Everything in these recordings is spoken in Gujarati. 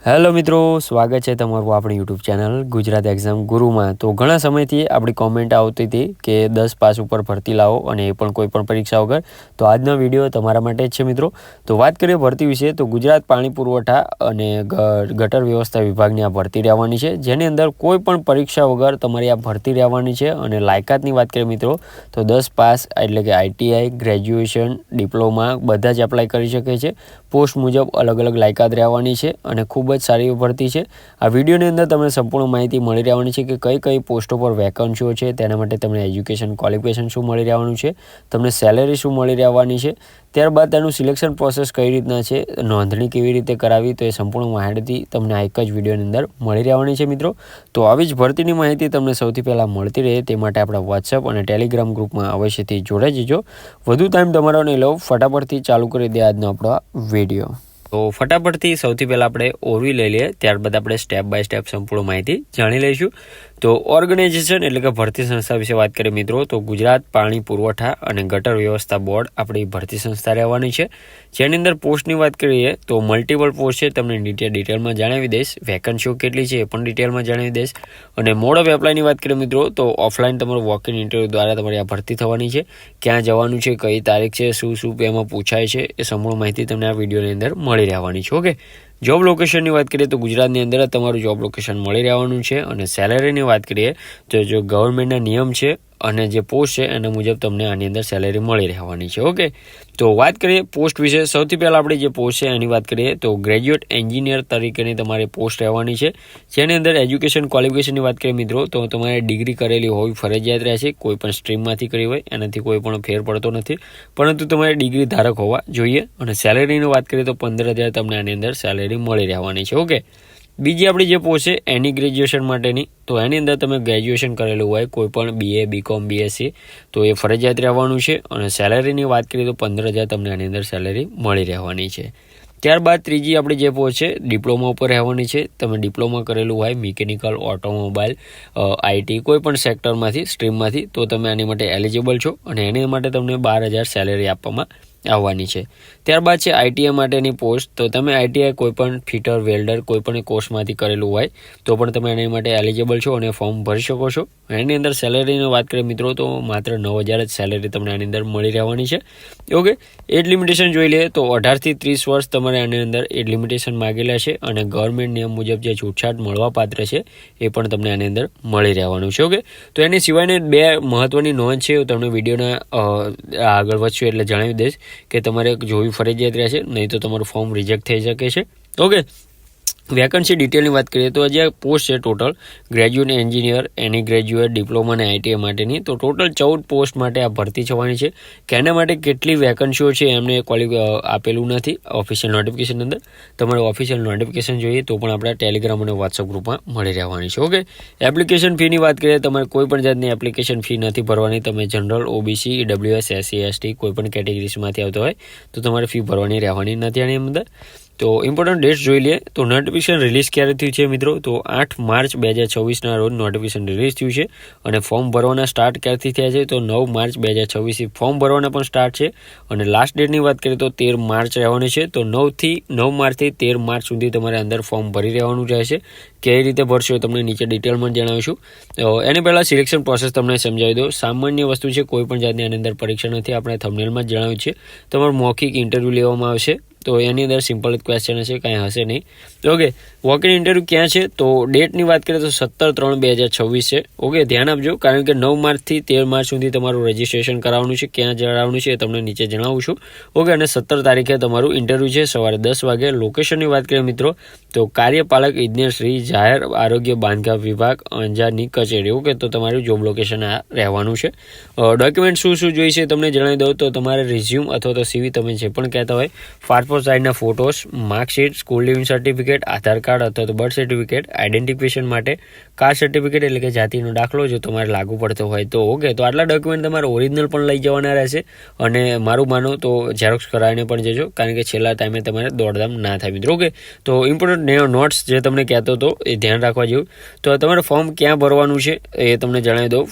હેલો મિત્રો, સ્વાગત છે તમારું આપણી યુટ્યુબ ચેનલ ગુજરાત એક્ઝામ ગુરુમાં। તો ઘણા સમયથી આપણી કોમેન્ટ આવતી હતી કે 10 પાસ ઉપર ભરતી લાવો અને એ પણ કોઈ પણ પરીક્ષા વગર। તો આજનો વિડીયો તમારા માટે જ છે મિત્રો। તો વાત કરીએ ભરતી વિશે તો ગુજરાત પાણી પુરવઠા અને ગટર વ્યવસ્થા વિભાગની આ ભરતી રહેવાની છે, જેની અંદર કોઈ પણ પરીક્ષા વગર તમારી આ ભરતી રહેવાની છે। અને લાયકાતની વાત કરીએ મિત્રો તો 10 પાસ એટલે કે આઈટીઆઈ, ગ્રેજ્યુએશન, ડિપ્લોમા બધા જ એપ્લાય કરી શકે છે। પોસ્ટ મુજબ અલગ અલગ લાયકાત રહેવાની છે અને ખૂબ જ સારી ભરતી છે। આ વિડીયોની અંદર તમને સંપૂર્ણ માહિતી મળી રહેવાની છે કે કઈ પોસ્ટો પર વેકન્સીઓ છે, તેના માટે તમને એજ્યુકેશન ક્વોલિફિકેશન શું મળી રહેવાનું છે, તમને સેલેરી શું મળી રહેવાની છે, ત્યારબાદ તેનું સિલેક્શન પ્રોસેસ કઈ રીતના છે, નોંધણી કેવી રીતે કરાવી, તો એ સંપૂર્ણ માહિતી તમને આ એક જ વિડીયોની અંદર મળી રહેવાની છે મિત્રો। તો આવી જ ભરતીની માહિતી તમને સૌથી પહેલાં મળતી રહે તે માટે આપણા વોટ્સએપ અને ટેલિગ્રામ ગ્રુપમાં અવશ્યથી જોડાઈ જજો। વધુ ટાઈમ તમારો નહીં લો, ફટાફટથી ચાલુ કરી દે આજનો આપણો વિડીયો। તો ફટાફટથી સૌથી પહેલાં આપણે ઓરવી લઈ લઈએ, ત્યારબાદ આપણે સ્ટેપ બાય સ્ટેપ સંપૂર્ણ માહિતી જાણી લઈશું। તો ઓર્ગેનાઇઝેશન એટલે કે ભરતી સંસ્થા વિશે વાત કરીએ મિત્રો તો ગુજરાત પાણી પુરવઠા અને ગટર વ્યવસ્થા બોર્ડ આપણી ભરતી સંસ્થા રહેવાની છે, જેની અંદર પોસ્ટની વાત કરીએ તો મલ્ટિપલ પોસ્ટ છે, તમને ડિટેલમાં જણાવી દઈશ। વેકન્સીઓ કેટલી છે એ પણ ડિટેલમાં જણાવી દઈશ। અને મોડ ઓફ એપ્લાયની વાત કરીએ મિત્રો તો ઓફલાઈન તમારું વોક ઇન ઇન્ટરવ્યૂ દ્વારા તમારી આ ભરતી થવાની છે। ક્યાં જવાનું છે, કઈ તારીખ છે, શું શું એમાં પૂછાય છે, એ સંપૂર્ણ માહિતી તમને આ વિડીયોની અંદર મળી રહેવાની છે। ઓકે, જોબ લોકેશનની વાત કરીએ તો ગુજરાતની અંદર તમારું જોબ લોકેશન મળી રહેવાનું છે। અને સેલેરીની વાત કરીએ તો જો ગવર્મેન્ટના નિયમ છે અને જે પોસ્ટ છે એના મુજબ તમને આની અંદર સેલેરી મળી રહેવાની છે। ઓકે, તો વાત કરીએ પોસ્ટ વિશે। સૌથી પહેલાં આપણે જે પોસ્ટ છે એની વાત કરીએ તો ગ્રેજ્યુએટ એન્જિનિયર તરીકેની તમારી પોસ્ટ રહેવાની છે, જેની અંદર એજ્યુકેશન ક્વોલિફિકેશનની વાત કરીએ મિત્રો તો તમારે ડિગ્રી કરેલી હોવી ફરજિયાત રહેશે। કોઈ પણ સ્ટ્રીમમાંથી કરી હોય એનાથી કોઈ પણ ફેર પડતો નથી, પરંતુ તમારે ડિગ્રી ધારક હોવા જોઈએ। અને સેલેરીની વાત કરીએ તો 15,000 તમને આની અંદર સેલેરી મળી રહેવાની છે। ઓકે, બીજી આપણી જે પોસ્ટ છે એની ગ્રેજ્યુએશન માટેની તો એની અંદર તમે ગ્રેજ્યુએશન કરેલું હોય કોઈ પણ BA, BCom, BSc તો એ ફરજિયાત રહેવાનું છે। અને સેલેરીની વાત કરીએ તો 15,000 તમને આની અંદર સેલેરી મળી રહેવાની છે। ત્યારબાદ ત્રીજી આપણી જે પોસ્ટ છે ડિપ્લોમા ઉપર રહેવાની છે। તમે ડિપ્લોમા કરેલું હોય મિકેનિકલ, ઓટોમોબાઈલ, IT કોઈ પણ સેક્ટરમાંથી સ્ટ્રીમમાંથી તો તમે આની માટે એલિજિબલ છો અને એની માટે તમને 12,000 સેલેરી આપવામાં આવવાની છે। ત્યારબાદ છે ITI માટેની પોસ્ટ તો તમે ITI કોઈ પણ ફિટર, વેલ્ડર કોઈ પણ કોર્સમાંથી કરેલું હોય તો પણ તમે એની માટે એલિજિબલ છો અને ફોર્મ ભરી શકો છો। એની અંદર સેલેરીની વાત કરીએ મિત્રો તો માત્ર 9,000 જ સેલેરી તમને આની અંદર મળી રહેવાની છે। ઓકે, એજ લિમિટેશન જોઈ લઈએ તો 18 થી 30 વર્ષ તમારે આની અંદર એજ લિમિટેશન માગેલા છે અને ગવર્મેન્ટ નિયમ મુજબ જે છૂટછાટ મળવા પાત્ર છે એ પણ તમને આની અંદર મળી રહેવાનું છે। ઓકે, તો એની સિવાયની બે મહત્વની નોંધ છે તમને વિડીયોના આગળ વધશું એટલે જણાવી દઈશ કે તમારે જોવી ફરજિયાત રહેશે, નહીં તો તમારું ફોર્મ રિજેક્ટ થઈ શકે છે। ઓકે, વેકન્સી ડિટેલની વાત કરીએ તો જે પોસ્ટ છે ટોટલ ગ્રેજ્યુએટ એન્જિનિયર, એની ગ્રેજ્યુએટ, ડિપ્લોમા અને ITI માટેની તો ટોટલ 14 પોસ્ટ માટે આ ભરતી થવાની છે। કે એના માટે કેટલી વેકન્સીઓ છે એમને આપેલું નથી ઓફિશિયલ નોટિફિકેશન અંદર, તમારે ઓફિશિયલ નોટિફિકેશન જોઈએ તો પણ આપણા ટેલિગ્રામ અને વોટ્સઅપ ગ્રુપમાં મળી રહેવાની છે। ઓકે, એપ્લિકેશન ફીની વાત કરીએ તમારે કોઈ પણ જાતની એપ્લિકેશન ફી નથી ભરવાની। તમે general, OBC, EWS, SC, ST કોઈ પણ કેટેગરીઝમાંથી આવતો હોય તો તમારે ફી ભરવાની રહેવાની નથી આની અંદર। તો ઇમ્પોર્ટન્ટ ડેટ્સ જોઈ લઈએ તો નોટિફિકેશન રિલીઝ ક્યારે થયું છે મિત્રો તો 8 માર્ચ 2026ના રોજ નોટિફિકેશન રિલીઝ થયું છે। અને ફોર્મ ભરવાના સ્ટાર્ટ ક્યારથી થયા છે તો 9 માર્ચ 2026થી ફોર્મ ભરવાના પણ સ્ટાર્ટ છે। અને લાસ્ટ ડેટની વાત કરીએ તો 13 માર્ચ રહેવાની છે। તો 9 માર્ચથી 13 માર્ચ સુધી તમારે અંદર ફોર્મ ભરી રહેવાનું રહેશે। કઈ રીતે ભરશો તમને નીચે ડિટેલમાં જણાવીશું। એની પહેલાં સિલેક્શન પ્રોસેસ તમને સમજાવી દો। સામાન્ય વસ્તુ છે, કોઈ પણ જાતની આની અંદર પરીક્ષા નથી, આપણે થંબનેલમાં જ જણાવ્યું છે। તમારું મૌખિક ઇન્ટરવ્યૂ લેવામાં આવશે તો એની અંદર સિમ્પલ ક્વેશ્ચન હશે, કાંઈ હશે નહીં। ઓકે, વોક ઇન ઇન્ટરવ્યૂ ક્યાં છે તો ડેટની વાત કરીએ તો 17/3/2026 છે। ઓકે, ધ્યાન આપજો કારણ કે 9 માર્ચથી 13 માર્ચ સુધી તમારું રજિસ્ટ્રેશન કરાવવાનું છે। ક્યાં જણાવવાનું છે એ તમને નીચે જણાવું છું। ઓકે, અને 17 તારીખે તમારું ઇન્ટરવ્યૂ છે સવારે 10 વાગે। લોકેશનની વાત કરીએ મિત્રો તો કાર્યપાલક ઇજનેર શ્રી જાહેર આરોગ્ય બાંધકામ વિભાગ અંજારની કચેરી। ઓકે, તો તમારું જોબ લોકેશન આ રહેવાનું છે। ડોક્યુમેન્ટ શું શું જોઈશે તમને જણાવી દઉં તો તમારે રિઝ્યુમ અથવા તો CV તમે જે પણ કહેતા હોય, પાસપોર્ટ સાઇઝના photos, marksheet, school leaving certificate, Aadhaar card અથવા તો બર્થ સર્ટિફિકેટ, આઈડેન્ટિફિકેશન માટે કાસ્ટ સર્ટિફિકેટ એટલે કે જાતિનો દાખલો જો તમારે લાગુ પડતો હોય તો। ઓકે, તો આટલા ડોક્યુમેન્ટ તમારે ઓરિજિનલ પણ લઈ જવાના રહેશે અને મારું માનો તો ઝેરોક્સ કરાવીને પણ જજો કારણ કે છેલ્લા ટાઈમે તમારે દોડધામ ના થાય મિત્રો। ઓકે, તો ઇમ્પોર્ટન્ટ નોટ્સ જે તમને કહેતો હતો એ ધ્યાન રાખવા જેવું। તો તમારે ફોર્મ ક્યાં ભરવાનું છે એ તમને જણાવી દઉં।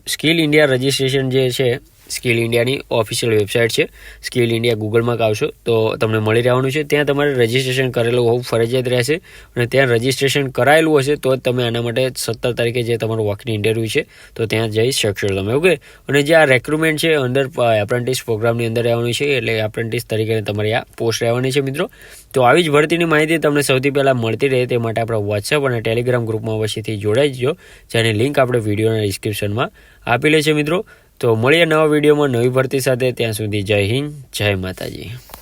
સ્કિલ ઇન્ડિયા રજિસ્ટ્રેશન જે છે સ્કિલ ઇન્ડિયાની ઓફિશિયલ વેબસાઇટ છે. સ્કિલ ઇન્ડિયા ગૂગલમાં આવશો તો તમને મળી રહેવાનું છે. ત્યાં તમારે રજિસ્ટ્રેશન કરેલું હોવું ફરજિયાત રહેશે અને ત્યાં રજિસ્ટ્રેશન કરાયેલું હશે તો જ તમે આના માટે 17 તારીખે જે તમારું વોકિંગ ઇન્ટરવ્યૂ છે તો ત્યાં જઈ શકશો તમે. ઓકે, અને જે આ રેક્રુટમેન્ટ છે અંદર એપ્રેન્ટિસ પ્રોગ્રામની અંદર રહેવાનું છે, એટલે એપ્રેન્ટિસ તરીકે તમારી આ પોસ્ટ રહેવાની છે મિત્રો. તો આવી જ ભરતીની માહિતી તમને સૌથી પહેલાં મળતી રહે તે માટે આપણા વોટ્સએપ અને ટેલિગ્રામ ગ્રુપમાં અવશ્યથી જોડાઈ જજો, જેની લિંક આપણે વિડીયોના ડિસ્ક્રિપ્શનમાં આપેલી છે મિત્રો. તો મળીએ નવા વિડીયોમાં નવી ભરતી સાથે. ત્યાં સુધી જય હિન્દ, જય માતાજી.